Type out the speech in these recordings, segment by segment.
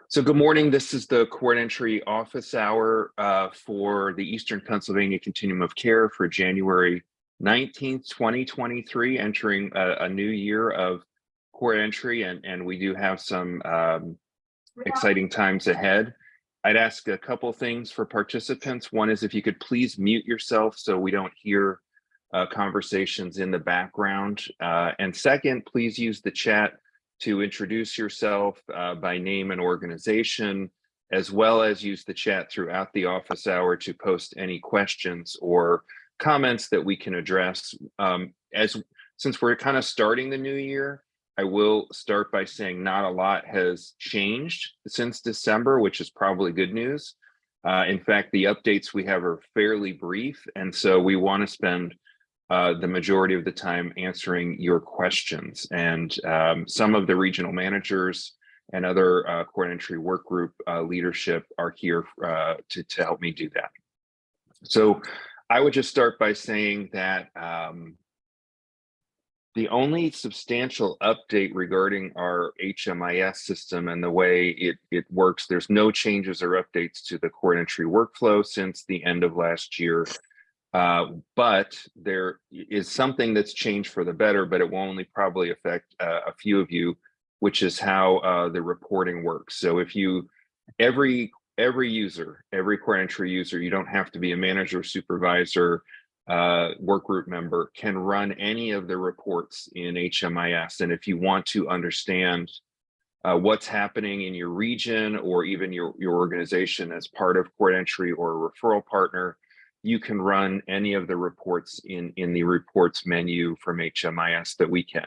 So good morning. This is the court entry office hour for the Eastern Pennsylvania Continuum of Care for January 19th, 2023, entering a new year of court entry, and we do have some exciting times ahead. I'd ask a couple things for participants. One is if you could please mute yourself so we don't hear conversations in the background. And second, please use the chat to introduce yourself by name and organization, as well as use the chat throughout the office hour to post any questions or comments that we can address. Since we're kind of starting the new year, I will start by saying not a lot has changed since December, which is probably good news. In fact, the updates we have are fairly brief, and so we want to spend the majority of the time answering your questions. And some of the regional managers and other court entry work group leadership are here to help me do that. So I would just start by saying that the only substantial update regarding our HMIS system and the way it works, there's no changes or updates to the court entry workflow since the end of last year. But there is something that's changed for the better, but it will only probably affect a few of you, which is how the reporting works. So if every user, every court entry user, you don't have to be a manager, supervisor, work group member, can run any of the reports in HMIS. And if you want to understand what's happening in your region or even your organization as part of court entry or a referral partner, you can run any of the reports in the reports menu from HMIS that we can.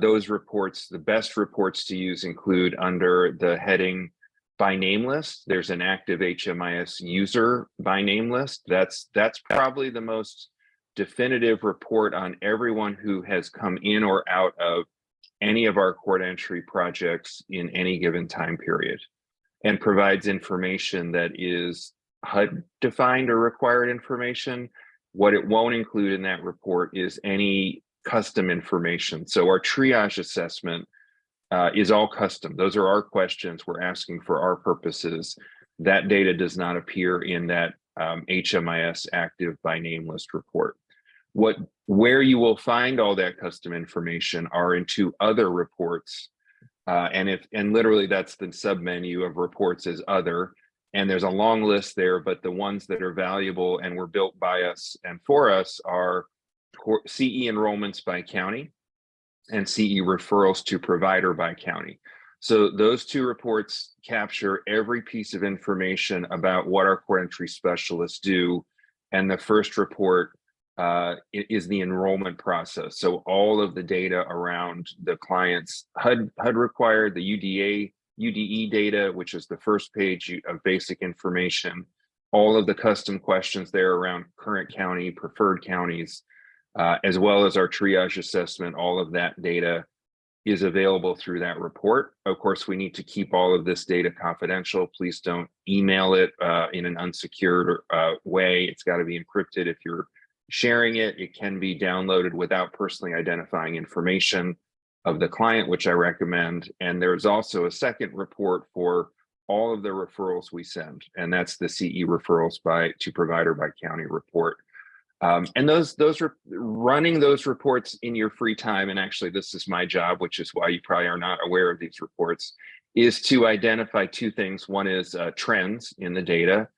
Those reports, the best reports to use include under the heading by name list. There's an active HMIS user by name list. That's probably the most definitive report on everyone who has come in or out of any of our court entry projects in any given time period, and provides information that is HUD defined or required information. What it won't include in that report is any custom information. So our triage assessment is all custom. Those are our questions we're asking for our purposes. That data does not appear in that HMIS active by name list report. Where you will find all that custom information are in two other reports, and literally that's the submenu of reports as other. And there's a long list there, but the ones that are valuable and were built by us and for us are CE enrollments by county and CE referrals to provider by county. So those two reports capture every piece of information about what our court entry specialists do. And the first report is the enrollment process. So all of the data around the client's HUD required, the UDE data, which is the first page of basic information, all of the custom questions there around current county, preferred counties, as well as our triage assessment. All of that data is available through that report. Of course, we need to keep all of this data confidential. Please don't email it in an unsecured way. It's got to be encrypted. If you're sharing it, it can be downloaded without personally identifying information of the client, which I recommend. And there's also a second report for all of the referrals we send, and that's the CE referrals to provider by county report. And running those reports in your free time, and actually this is my job, which is why you probably are not aware of these reports, is to identify two things. One is trends in the data.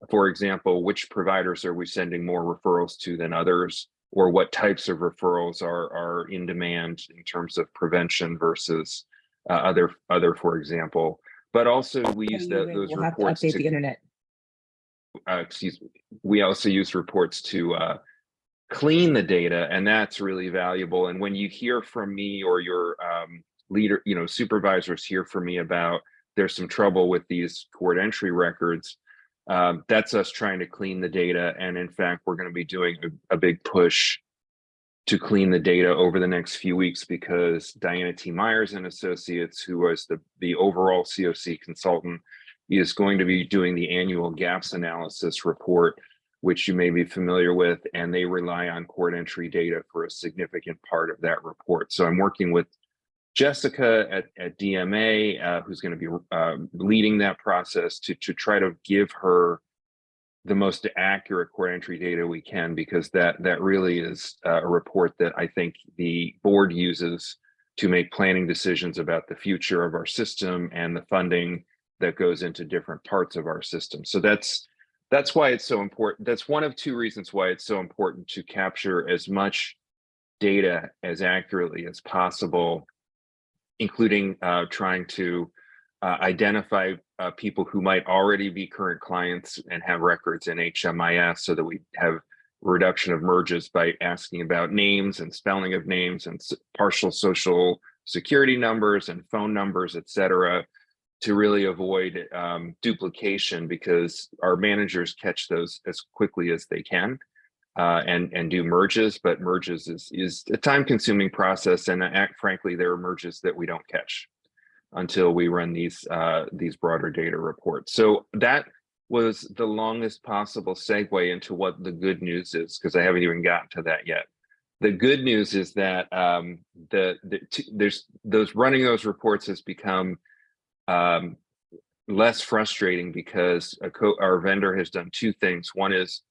For example, which providers are we sending more referrals to than others, or what types of referrals are in demand in terms of prevention versus other, for example. But also we use those reports to update the internet. We also use reports to clean the data, and that's really valuable. And when you hear from me or your leader, supervisors hear from me about there's some trouble with these court entry records, that's us trying to clean the data. And in fact, we're going to be doing a big push to clean the data over the next few weeks, because Diana T. Myers and Associates, who was the overall CoC consultant, is going to be doing the annual gaps analysis report, which you may be familiar with, and they rely on court entry data for a significant part of that report. So I'm working with Jessica at DMA, who's going to be leading that process to try to give her the most accurate core entry data we can, because that really is a report that I think the board uses to make planning decisions about the future of our system and the funding that goes into different parts of our system. So that's why it's so important. That's one of two reasons why it's so important to capture as much data as accurately as possible, including trying to identify people who might already be current clients and have records in HMIS, so that we have reduction of merges by asking about names and spelling of names and partial social security numbers and phone numbers, et cetera, to really avoid duplication, because our managers catch those as quickly as they can and do merges, but merges is a time-consuming process, and frankly, there are merges that we don't catch until we run these broader data reports. So that was the longest possible segue into what the good news is, because I haven't even gotten to that yet. The good news is that there's running those reports has become less frustrating, because our vendor has done two things. One is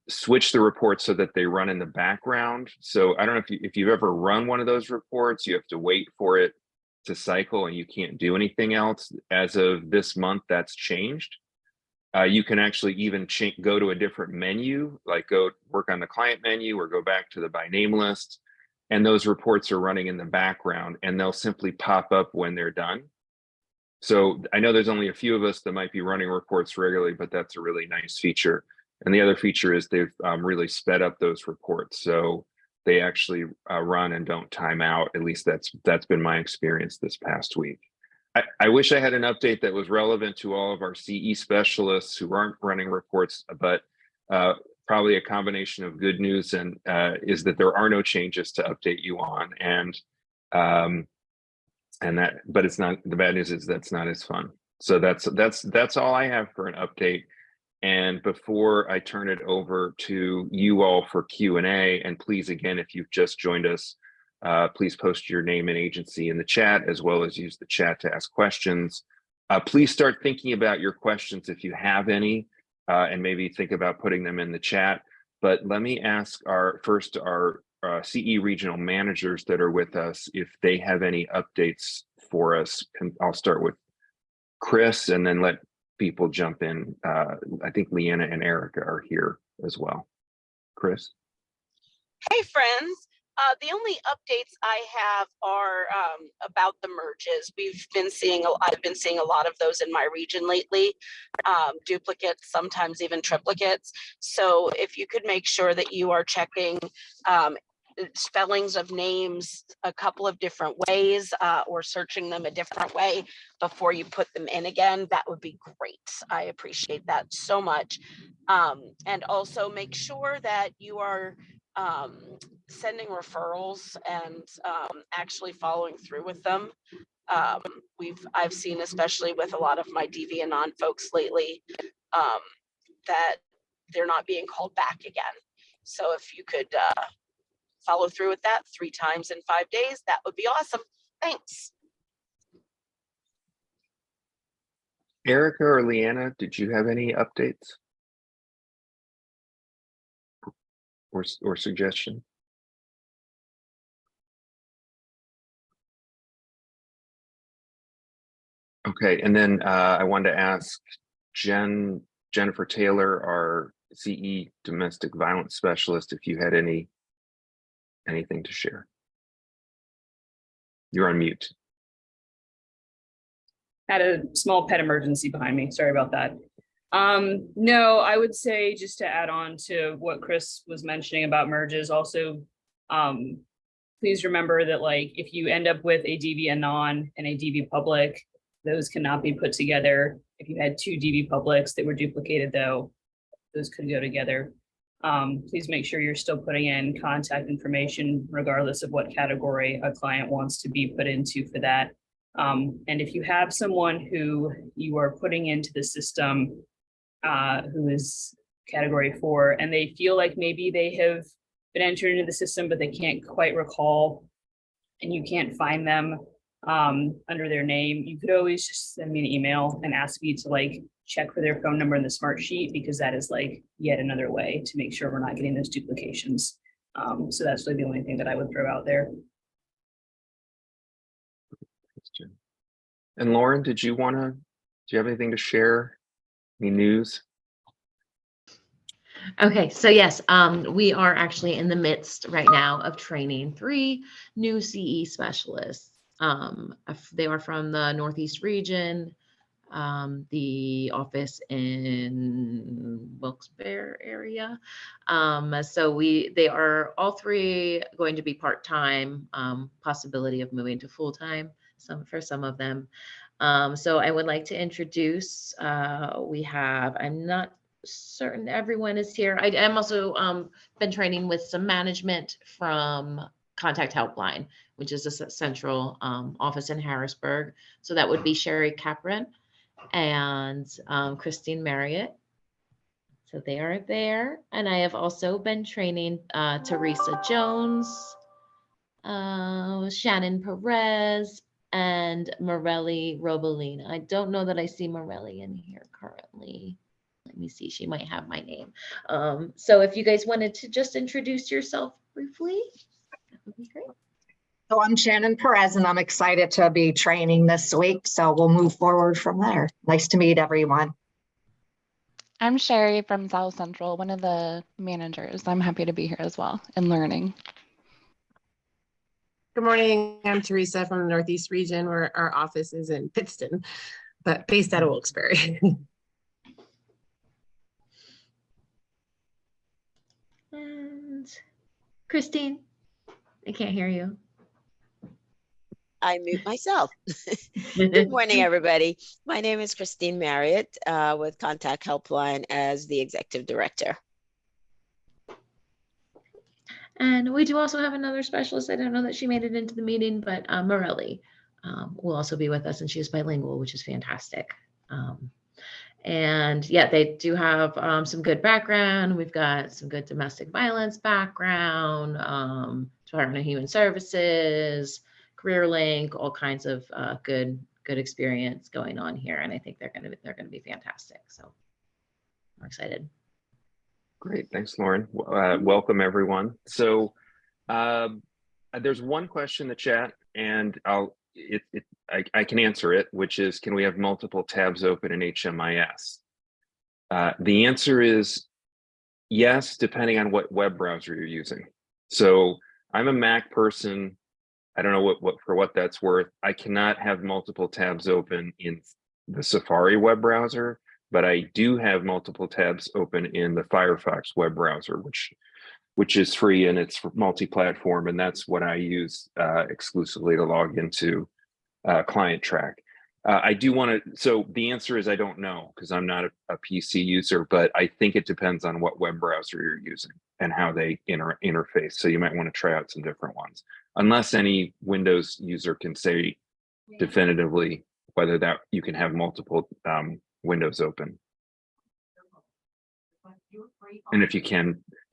switch the reports so that they run in the background. So I don't know if you've ever run one of those reports, you have to wait for it to cycle and you can't do anything else. As of this month, that's changed. You can actually even go to a different menu, like go work on the client menu or go back to the by name list. And those reports are running in the background and they'll simply pop up when they're done. So I know there's only a few of us that might be running reports regularly, but that's a really nice feature. And the other feature is they've really sped up those reports. So they actually run and don't time out. At least that's been my experience this past week. I wish I had an update that was relevant to all of our CE specialists who aren't running reports, but probably a combination of good news and is that there are no changes to update you on, but it's not. The bad news is that's not as fun. So that's all I have for an update. And before I turn it over to you all for Q&A, and please, again, if you've just joined us, please post your name and agency in the chat, as well as use the chat to ask questions. Please start thinking about your questions if you have any, and maybe think about putting them in the chat. But let me ask our CE regional managers that are with us if they have any updates for us. And I'll start with Chris and then let people jump in. I think Leanna and Erica are here as well. Chris? Hey, friends. The only updates I have are about the merges. I've been seeing a lot of those in my region lately, duplicates, sometimes even triplicates. So if you could make sure that you are checking spellings of names a couple of different ways, or searching them a different way before you put them in again, that would be great. I appreciate that so much. And also make sure that you are sending referrals and actually following through with them. I've seen, especially with a lot of my DV and non folks lately, that they're not being called back again. So if you could follow through with that 3 times in 5 days, that would be awesome. Thanks. Erica or Leanna, did you have any updates or suggestion? Okay, and then I wanted to ask Jennifer Taylor, our CE domestic violence specialist, if you had anything to share. You're on mute. Had a small pet emergency behind me. Sorry about that. No, I would say, just to add on to what Chris was mentioning about merges, also, please remember that, like, if you end up with a DV anon and a DV public, those cannot be put together. If you had 2 DV publics that were duplicated, though, those could go together. Please make sure you're still putting in contact information, regardless of what category a client wants to be put into for that. And if you have someone who you are putting into the system who is category 4, and they feel like maybe they have been entered into the system, but they can't quite recall and you can't find them under their name, you could always just send me an email and ask me to like check for their phone number in the smart sheet, because that is like yet another way to make sure we're not getting those duplications. So that's really the only thing that I would throw out there. And Lauren, do you have anything to share? Any news? Okay, so yes, we are actually in the midst right now of training 3 new CE specialists. They are from the Northeast region, the office in Wilkes-Barre area. So they are all 3 going to be part-time, possibility of moving to full-time for some of them. So I would like to introduce, I'm not certain everyone is here. I'm also been training with some management from Contact Helpline, which is a central office in Harrisburg. So that would be Sherry Capron and Christine Marriott. So they are there. And I have also been training Teresa Jones, Shannon Perez, and Morelli Robolina. I don't know that I see Morelli in here currently. Let me see, she might have my name. So if you guys wanted to just introduce yourself briefly, that would be great. So I'm Shannon Perez, and I'm excited to be training this week. So we'll move forward from there. Nice to meet everyone. I'm Sherry from South Central, one of the managers. I'm happy to be here as well and learning. Good morning. I'm Teresa from the Northeast region, where our office is in Pittston, but based out of Wilkes-Barre. And Christine, I can't hear you. I mute myself. Good morning, everybody. My name is Christine Marriott with Contact Helpline as the Executive Director. And we do also have another specialist. I don't know that she made it into the meeting, but Morelli will also be with us, and she is bilingual, which is fantastic. And yeah, they do have some good background. We've got some good domestic violence background, Department of Human Services, Career Link, all kinds of good experience going on here. And I think they're gonna be fantastic. So I'm excited. Great, thanks, Lauren. Welcome everyone. So there's one question in the chat, and I can answer it, which is, can we have multiple tabs open in HMIS? The answer is yes, depending on what web browser you're using. So I'm a Mac person. I don't know what that's worth. I cannot have multiple tabs open in the Safari web browser, but I do have multiple tabs open in the Firefox web browser, which is free and it's multi-platform, and that's what I use exclusively to log into Client Track. I do want to, so the answer is I don't know, because I'm not a PC user, but I think it depends on what web browser you're using and how they interface. So you might want to try out some different ones, unless any Windows user can say definitively whether that you can have multiple windows open. And if you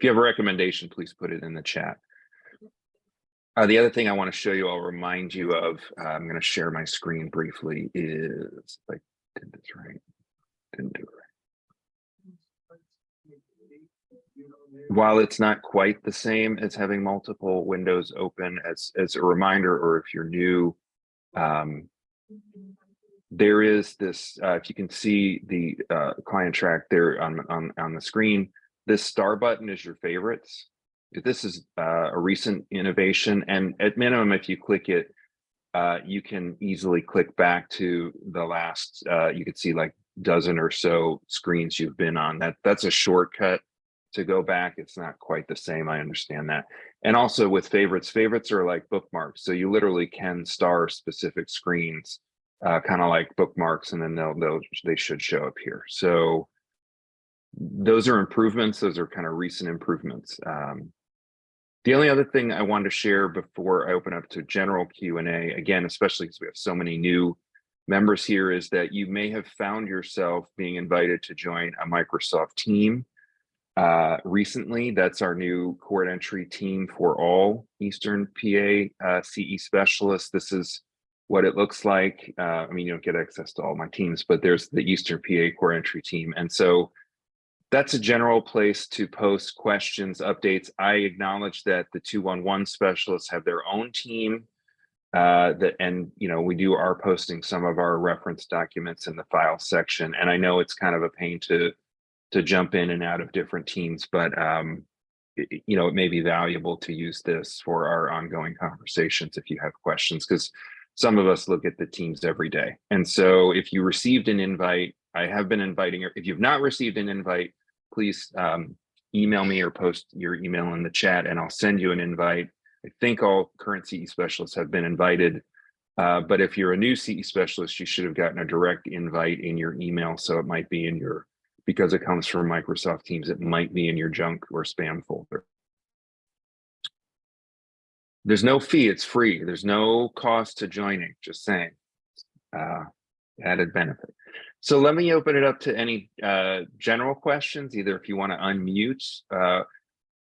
have a recommendation, please put it in the chat. The other thing I want to show you, I'll remind you of, I'm going to share my screen briefly, is, if I did this right, didn't do it right. While it's not quite the same as having multiple windows open, as a reminder, or if you're new, there is this, if you can see the Client Track there on the screen, this star button is your favorites. This is a recent innovation, and at minimum, if you click it, you can easily click back to the last, you could see like dozen or so screens you've been on. That's a shortcut to go back. It's not quite the same, I understand that. And also with favorites are like bookmarks. So you literally can star specific screens, kind of like bookmarks, and then they should show up here. So those are improvements. Those are kind of recent improvements. The only other thing I wanted to share before I open up to general Q&A, again, especially because we have so many new members here, is that you may have found yourself being invited to join a Microsoft team. recently. That's our new court entry team for all Eastern PA CE specialists. This is what it looks like. I mean, you don't get access to all my teams, but there's the Eastern PA court entry team. And so that's a general place to post questions, updates. I acknowledge that the 211 specialists have their own team and we do are posting some of our reference documents in the file section. And I know it's kind of a pain to jump in and out of different teams, but it may be valuable to use this for our ongoing conversations if you have questions, because some of us look at the teams every day. And so if you received an invite, I have been inviting, if you've not received an invite, please email me or post your email in the chat and I'll send you an invite. I think all current CE specialists have been invited, but if you're a new CE specialist, you should have gotten a direct invite in your email. So it might be in your, because it comes from Microsoft Teams, it might be in your junk or spam folder. There's no fee, it's free. There's no cost to joining, just saying, added benefit. So let me open it up to any general questions, either if you want to unmute,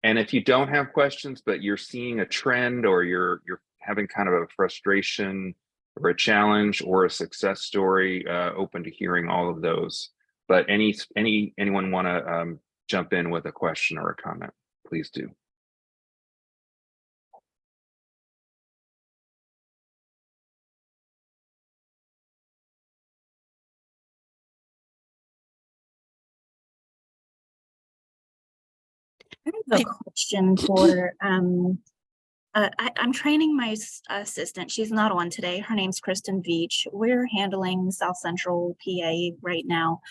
and if you don't have questions, but you're seeing a trend or you're having kind of a frustration or a challenge or a success story, open to hearing all of those. But anyone want to jump in with a question or a comment, please do. I have a question for, I'm training my assistant. She's not on today. Her name's Kristen Veach. We're handling South Central PA right now.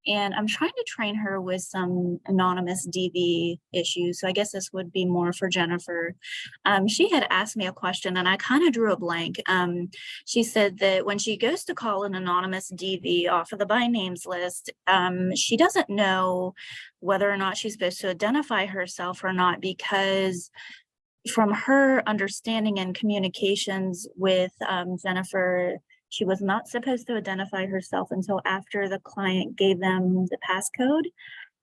And I'm trying to train her with some anonymous DV issues. So I guess this would be more for Jennifer. She had asked me a question and I kind of drew a blank. She said that when she goes to call an anonymous DV off of the by names list, she doesn't know whether or not she's supposed to identify herself or not, because from her understanding and communications with Jennifer, she was not supposed to identify herself until after the client gave them the passcode.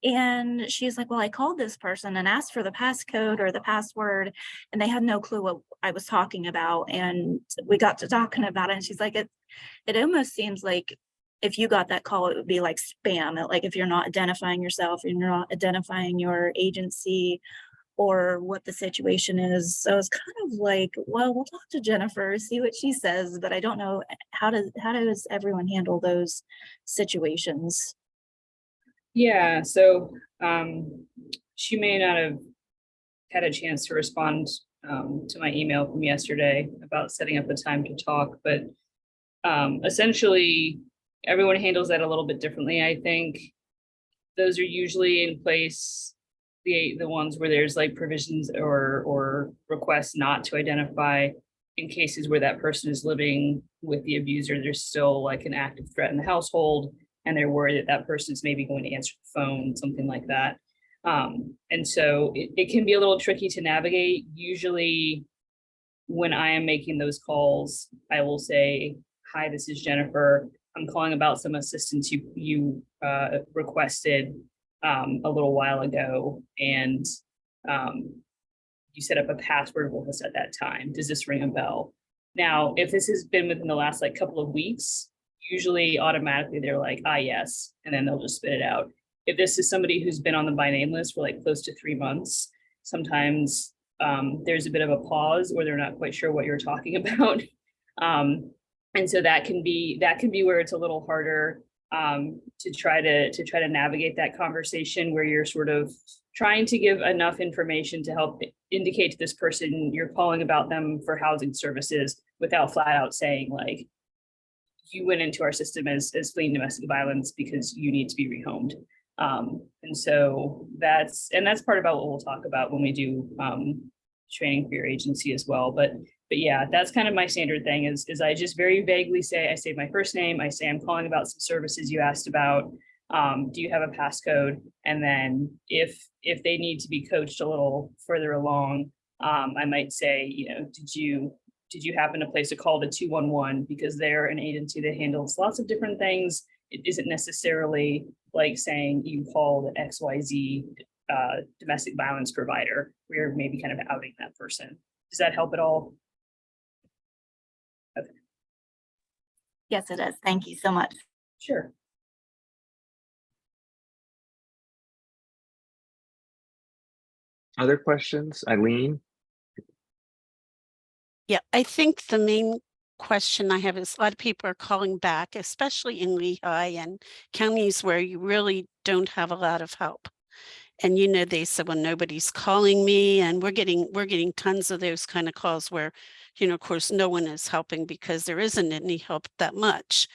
And she's like, well, I called this person and asked for the passcode or the password, and they had no clue what I was talking about. And we got to talking about it. And she's like, it almost seems like if you got that call, it would be like spam. Like if you're not identifying yourself and you're not identifying your agency or what the situation is. So it's kind of like, well, we'll talk to Jennifer, see what she says, but I don't know how does everyone handle those situations? Yeah, so she may not have had a chance to respond to my email from yesterday about setting up a time to talk, but essentially everyone handles that a little bit differently. I think those are usually in place, the ones where there's like provisions or requests not to identify in cases where that person is living with the abuser. There's still like an active threat in the household and they're worried that that person is maybe going to answer the phone, something like that. And so it can be a little tricky to navigate. Usually when I am making those calls, I will say, hi, this is Jennifer. I'm calling about some assistance you requested a little while ago, and you set up a password with us at that time. Does this ring a bell? Now, if this has been within the last like couple of weeks, usually automatically they're like, ah, yes, and then they'll just spit it out. If this is somebody who's been on the by name list for like close to 3 months, sometimes there's a bit of a pause or they're not quite sure what you're talking about. And so that can be where it's a little harder to try to navigate that conversation, where you're sort of trying to give enough information to help indicate to this person you're calling about them for housing services without flat out saying like, you went into our system as fleeing domestic violence because you need to be rehomed. And so that's part about what we'll talk about when we do training for your agency as well. But yeah, that's kind of my standard thing is I just very vaguely say, I say my first name, I say I'm calling about some services you asked about. Do you have a passcode? And then if they need to be coached a little further along, I might say, you know, did you happen to place a call to 211, because they're an agency that handles lots of different things. It isn't necessarily like saying you called XYZ domestic violence provider. We're maybe kind of outing that person. Does that help at all? Okay. Yes, it is. Thank you so much. Sure. Other questions, Eileen? Yeah, I think the main question I have is a lot of people are calling back, especially in Lehigh and counties where you really don't have a lot of help. And you know, they said, well, nobody's calling me, and we're getting tons of those kind of calls where, you know, of course, no one is helping because there isn't any help that much.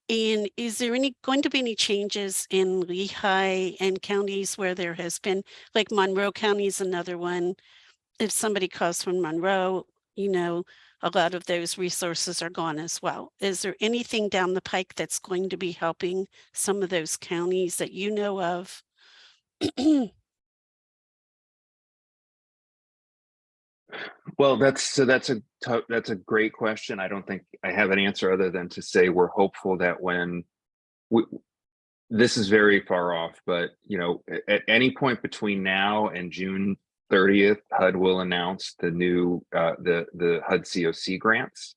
And is there going to be any changes in Lehigh and counties where there has been, like Monroe County is another one. If somebody calls from Monroe, you know, a lot of those resources are gone as well. Is there anything down the pike that's going to be helping some of those counties that you know of? Well, that's a great question. I don't think I have an answer other than to say we're hopeful that when this is very far off, but you know, at any point between now and June 30th, HUD will announce the new the HUD CoC grants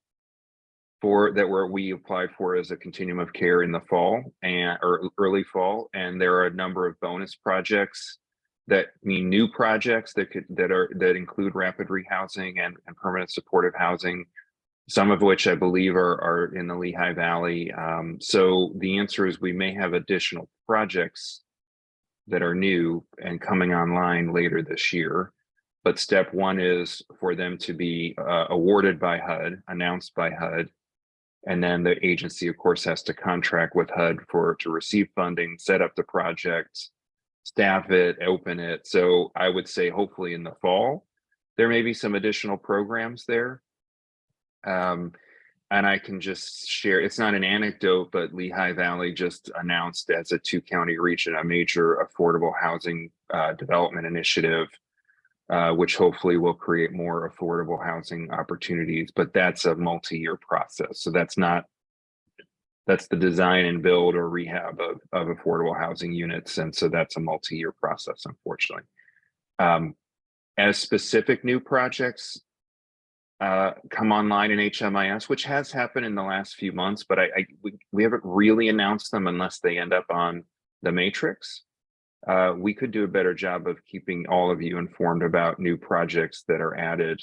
where we applied for as a continuum of care in the fall or early fall, and there are a number of bonus projects that mean new projects that include rapid rehousing and permanent supportive housing, some of which I believe are in the Lehigh Valley. So the answer is we may have additional projects that are new and coming online later this year. But step one is for them to be awarded by HUD, announced by HUD, and then the agency, of course, has to contract with HUD to receive funding, set up the project, staff it, open it. So I would say hopefully in the fall, there may be some additional programs there. And I can just share, it's not an anecdote, but Lehigh Valley just announced as a 2-county region, a major affordable housing development initiative, which hopefully will create more affordable housing opportunities, but that's a multi-year process. So that's the design and build or rehab of affordable housing units. And so that's a multi-year process, unfortunately. As specific new projects come online in HMIS, which has happened in the last few months, but we haven't really announced them unless they end up on the matrix. We could do a better job of keeping all of you informed about new projects that are added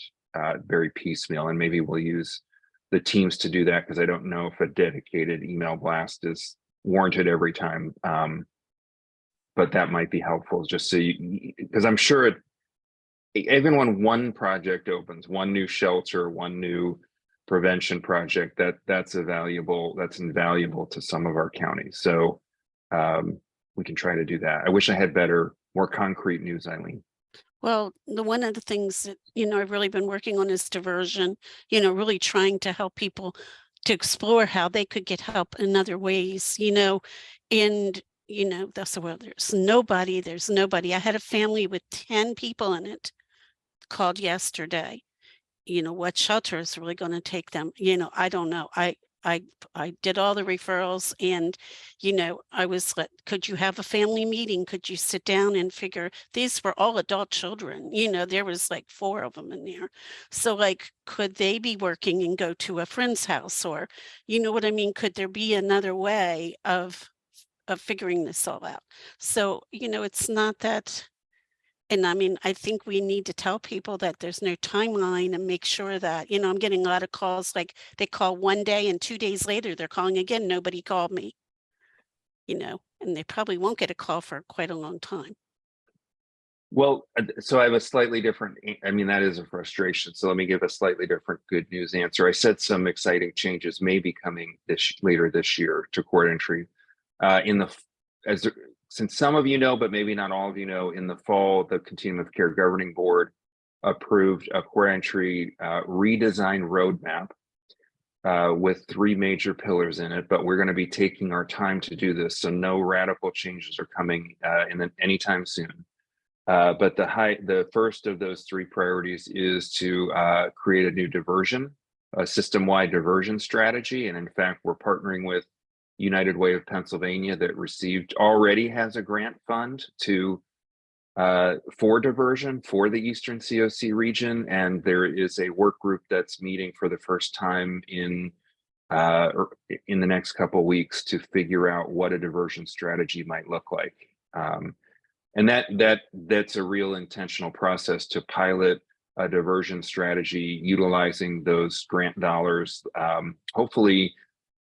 very piecemeal, and maybe we'll use the teams to do that, because I don't know if a dedicated email blast is warranted every time. But that might be helpful, just so because I'm sure even when one project opens, one new shelter, one new prevention project, that's invaluable to some of our counties. So we can try to do that. I wish I had more concrete news, Eileen. Well, one of the things that, you know, I've really been working on is diversion, you know, really trying to help people to explore how they could get help in other ways, you know, and, you know, that's the world. There's nobody. I had a family with 10 people in it called yesterday. You know, what shelter is really going to take them? You know, I don't know. I did all the referrals, and, you know, I was like, could you have a family meeting? Could you sit down and figure, these were all adult children, you know, there was like 4 of them in there. So like, could they be working and go to a friend's house, or, you know what I mean? Could there be another way of figuring this all out? So, you know, it's not that. And I mean, I think we need to tell people that there's no timeline, and make sure that, you know, I'm getting a lot of calls, like they call one day and 2 days later, they're calling again. Nobody called me, you know, and they probably won't get a call for quite a long time. Well, so I have a slightly different, I mean, that is a frustration. So let me give a slightly different good news answer. I said some exciting changes may be coming later this year to court entry. Since some of you know, but maybe not all of you know, in the fall, the Continuum of Care Governing Board approved a court entry redesign roadmap with 3 major pillars in it, but we're going to be taking our time to do this. So no radical changes are coming anytime soon. But the first of those 3 priorities is to create a new a system-wide diversion strategy. And in fact, we're partnering with United Way of Pennsylvania that already has a grant fund to for diversion for the Eastern CoC region, and there is a work group that's meeting for the first time in the next couple of weeks to figure out what a diversion strategy might look like. And that's a real intentional process to pilot a diversion strategy utilizing those grant dollars, hopefully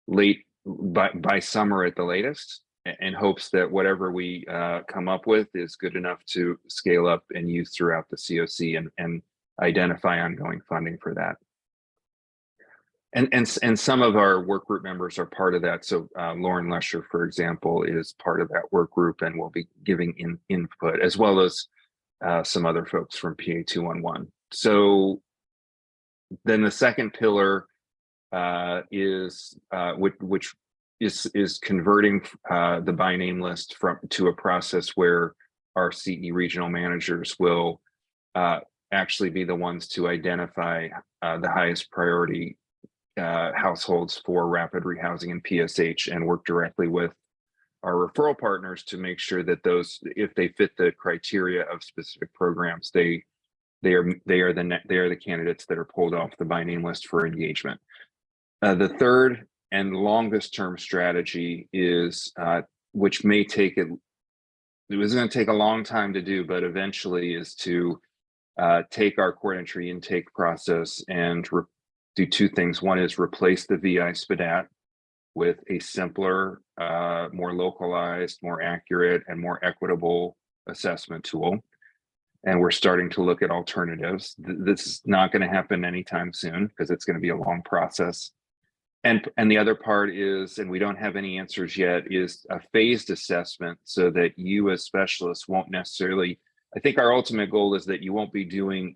late by summer at the latest, in hopes that whatever we come up with is good enough to scale up and use throughout the CoC and identify ongoing funding for that. And some of our work group members are part of that. So Lauren Lesher, for example, is part of that work group and will be giving input, as well as some other folks from PA 211. So then the second pillar is which is converting the by name list to a process where our CE regional managers will actually be the ones to identify the highest priority households for rapid rehousing and PSH, and work directly with our referral partners to make sure that those, if they fit the criteria of specific programs, they are the candidates that are pulled off the by name list for engagement. The third and longest term strategy is, which may take it was going to take a long time to do, but eventually is to take our court entry intake process and do two things. One is replace the VI SPDAT with a simpler, more localized, more accurate, and more equitable assessment tool. And we're starting to look at alternatives. This is not going to happen anytime soon because it's going to be a long process. And the other part is, and we don't have any answers yet, is a phased assessment so that you as specialists won't necessarily, I think our ultimate goal is that you won't be doing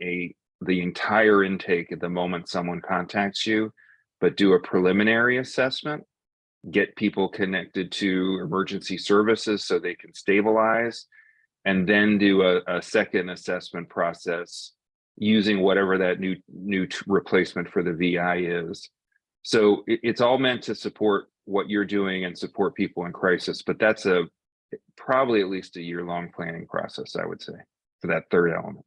the entire intake at the moment someone contacts you, but do a preliminary assessment, get people connected to emergency services so they can stabilize, and then do a second assessment process using whatever that new replacement for the VI is. So it's all meant to support what you're doing and support people in crisis, but that's probably at least a year-long planning process, I would say, for that third element.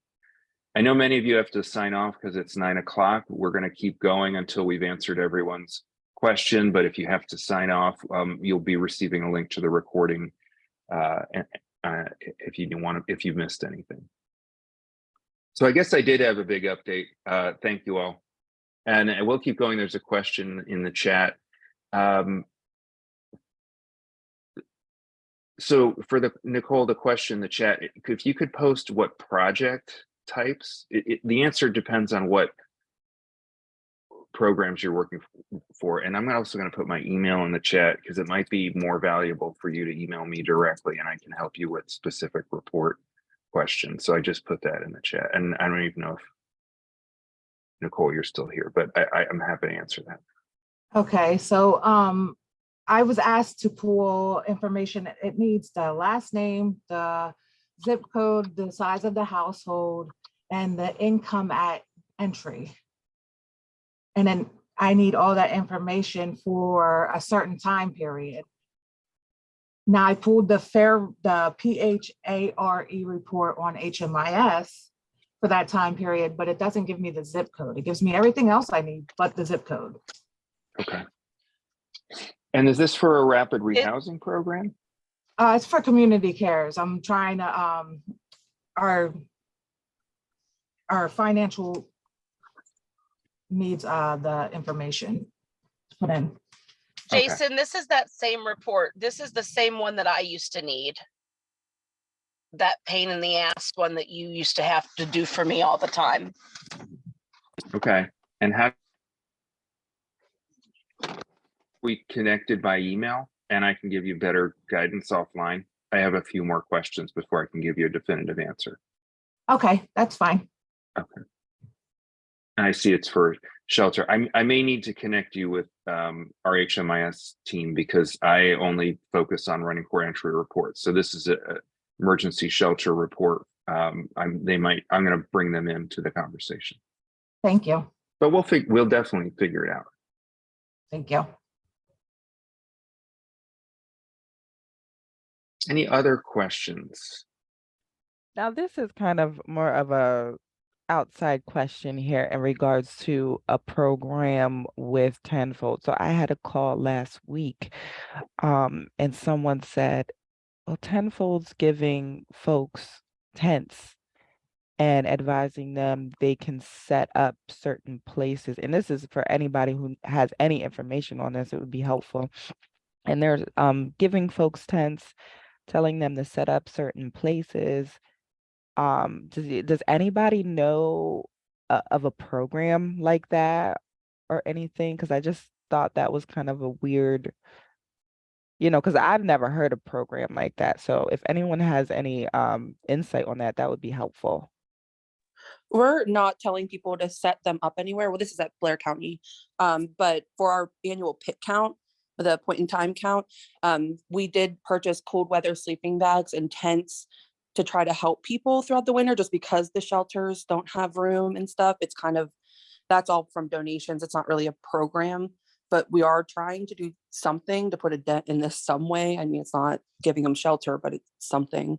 I know many of you have to sign off because it's 9 o'clock. We're going to keep going until we've answered everyone's question, but if you have to sign off, you'll be receiving a link to the recording if you've missed anything. So I guess I did have a big update. Thank you all. And I will keep going. There's a question in the chat. So for Nicole, the question in the chat, if you could post what project types, the answer depends on what programs you're working for. And I'm also going to put my email in the chat because it might be more valuable for you to email me directly and I can help you with specific report questions. So I just put that in the chat. And I don't even know if Nicole, you're still here, but I'm happy to answer that. Okay, so I was asked to pull information. It needs the last name, the zip code, the size of the household, and the income at entry. And then I need all that information for a certain time period. Now I pulled the PHARE report on HMIS for that time period, but it doesn't give me the zip code. It gives me everything else I need, but the zip code. Okay. And is this for a rapid rehousing program? It's for community cares. I'm trying to, our financial needs the information to put in. Jason, This is that same report. This is the same one that I used to need. That pain in the ass one that you used to have to do for me all the time. Okay. And how we connected by email, and I can give you better guidance offline. I have a few more questions before I can give you a definitive answer. Okay, that's fine. Okay. I see it's for shelter. I may need to connect you with our HMIS team because I only focus on running court entry reports. So this is a emergency shelter report. I'm going to bring them into the conversation. Thank you. But we'll definitely figure it out. Thank you. Any other questions? Now, this is kind of more of a outside question here in regards to a program with Tenfold. So I had a call last week, and someone said, well, Tenfold's giving folks tents and advising them they can set up certain places. And this is for anybody who has any information on this, it would be helpful. And they're giving folks tents, telling them to set up certain places. Does anybody know of a program like that or anything? Because I just thought that was kind of a weird, because I've never heard a program like that. So if anyone has any insight on that, that would be helpful. We're not telling people to set them up anywhere. Well, this is at Blair County. But for our annual pit count, the point in time count, we did purchase cold weather sleeping bags and tents to try to help people throughout the winter, just because the shelters don't have room and stuff. It's kind of, that's all from donations. It's not really a program, but we are trying to do something to put a dent in this some way. I mean, it's not giving them shelter, but it's something.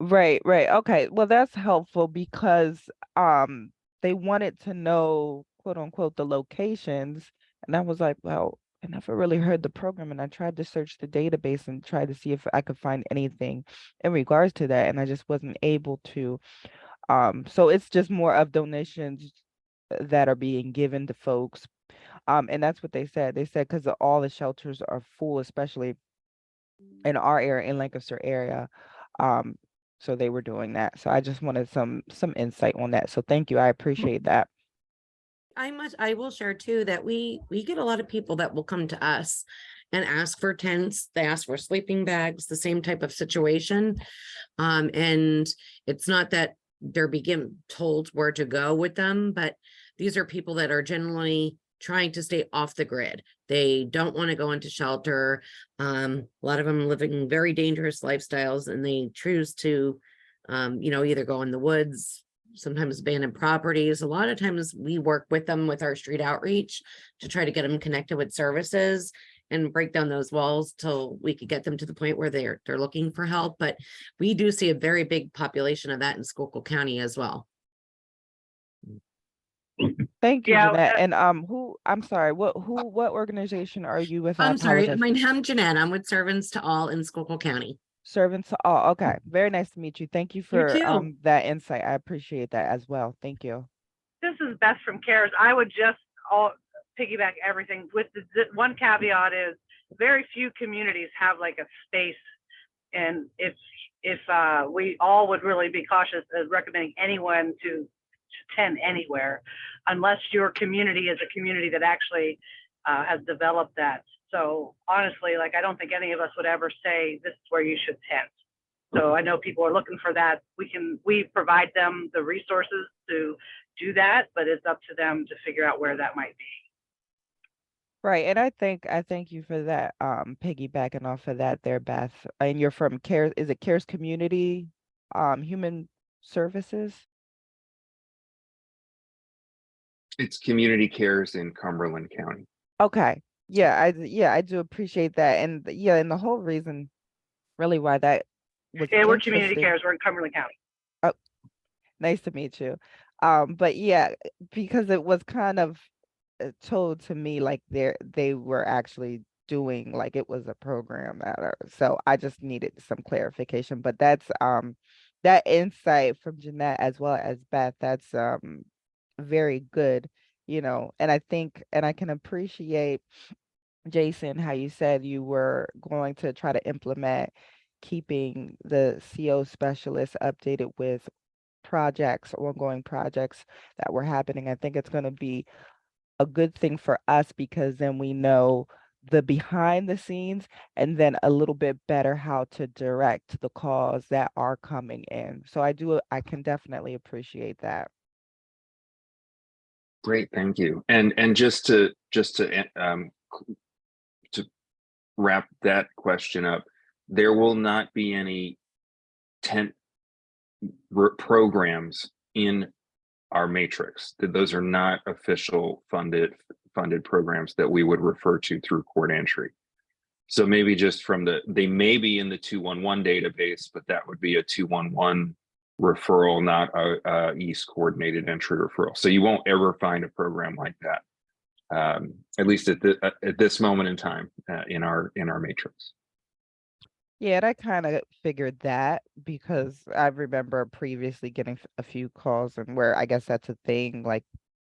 Right, right. Okay. Well, that's helpful because they wanted to know, quote unquote, the locations. And I was like, well, I never really heard the program. And I tried to search the database and try to see if I could find anything in regards to that. And I just wasn't able to. So it's just more of donations that are being given to folks. And that's what they said. They said because all the shelters are full, especially in our area, in Lancaster area. So they were doing that. So I just wanted some insight on that. So thank you. I appreciate that. I will share too that we get a lot of people that will come to us and ask for tents. They ask for sleeping bags, the same type of situation. And it's not that they're being told where to go with them, but these are people that are generally trying to stay off the grid. They don't want to go into shelter. A lot of them living very dangerous lifestyles, and they choose to, either go in the woods, sometimes abandoned properties. A lot of times we work with them with our street outreach to try to get them connected with services and break down those walls till we could get them to the point where they're looking for help. But we do see a very big population of that in Schuylkill County as well. Thank you for that. And I'm sorry, what organization are you with? I'm sorry, I'm Jeanette. I'm with Servants to All in Schuylkill County. Servants to All. Okay, very nice to meet you. Thank you for that insight. I appreciate that as well. Thank you. This is Beth from CARES. I would just piggyback everything with the one caveat is very few communities have like a space, and if we all would really be cautious of recommending anyone to tent anywhere unless your community is a community that actually has developed that. So honestly, like, I don't think any of us would ever say this is where you should tent. So I know people are looking for that. We provide them the resources to do that, but it's up to them to figure out where that might be. Right. And I thank you for that, piggybacking off of that there, Beth. And you're from CARES, is it CARES Community Human Services? It's Community Cares in Cumberland County. Okay. Yeah, I do appreciate that. And and the whole reason really why that was we're Community Cares, we're in Cumberland County. Oh, nice to meet you. But yeah, because it was kind of told to me like they were actually doing like it was a program so I just needed some clarification. But that's that insight from Jeanette as well as Beth, that's very good, and I think, and I can appreciate, Jason, how you said you were going to try to implement keeping the CO specialists updated with ongoing projects that were happening. I think it's going to be a good thing for us because then we know the behind the scenes and then a little bit better how to direct the calls that are coming in. So I can definitely appreciate that. Great, thank you. And just to wrap that question up, there will not be any tent programs in our matrix. Those are not official funded programs that we would refer to through court entry. So maybe just from they may be in the 211 database, but that would be a 211 referral, not a East coordinated entry referral. So you won't ever find a program like that, at least at this moment in time in our matrix. Yeah, I kind of figured that because I remember previously getting a few calls and where I guess that's a thing, like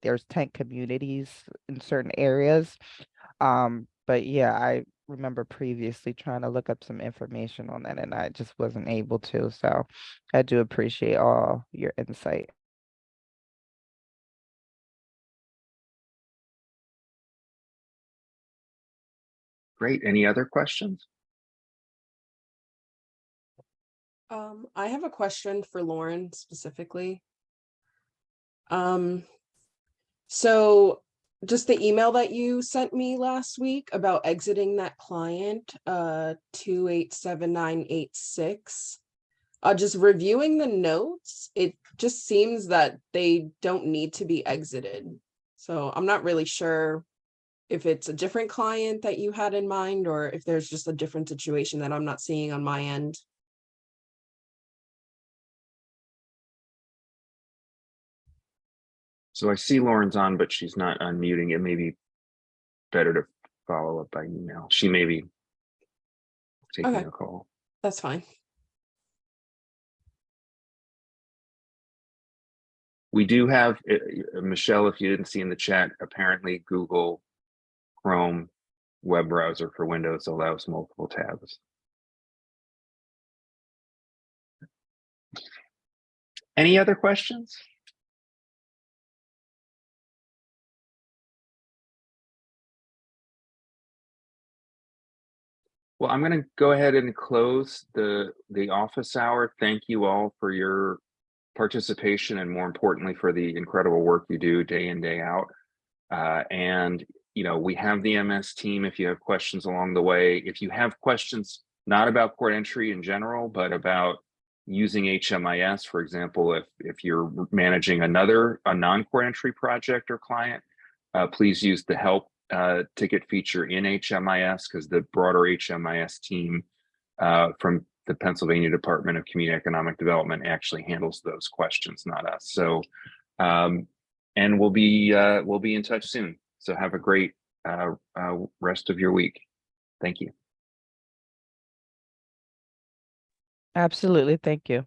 there's tent communities in certain areas. But yeah, I remember previously trying to look up some information on that and I just wasn't able to. So I do appreciate all your insight. Great. Any other questions? I have a question for Lauren specifically. So just the email that you sent me last week about exiting that client, 287986. Just reviewing the notes, it just seems that they don't need to be exited. So I'm not really sure if it's a different client that you had in mind or if there's just a different situation that I'm not seeing on my end. So I see Lauren's on, but she's not unmuting. It may be better to follow up by email. She may be taking Okay, a call. that's fine. We do have, Michelle, if you didn't see in the chat, apparently Google Chrome web browser for Windows allows multiple tabs. Any other questions? Well, I'm going to go ahead and close the office hour. Thank you all for your participation and more importantly for the incredible work you do day in, day out. And you know, we have the MS team if you have questions along the way. If you have questions not about court entry in general, but about using HMIS, for example, if you're managing a non-court entry project or client, please use the help ticket feature in HMIS because the broader HMIS team from the Pennsylvania Department of Community Economic Development actually handles those questions, not us. So, and we'll be in touch soon. So have a great rest of your week. Thank you. Absolutely. Thank you.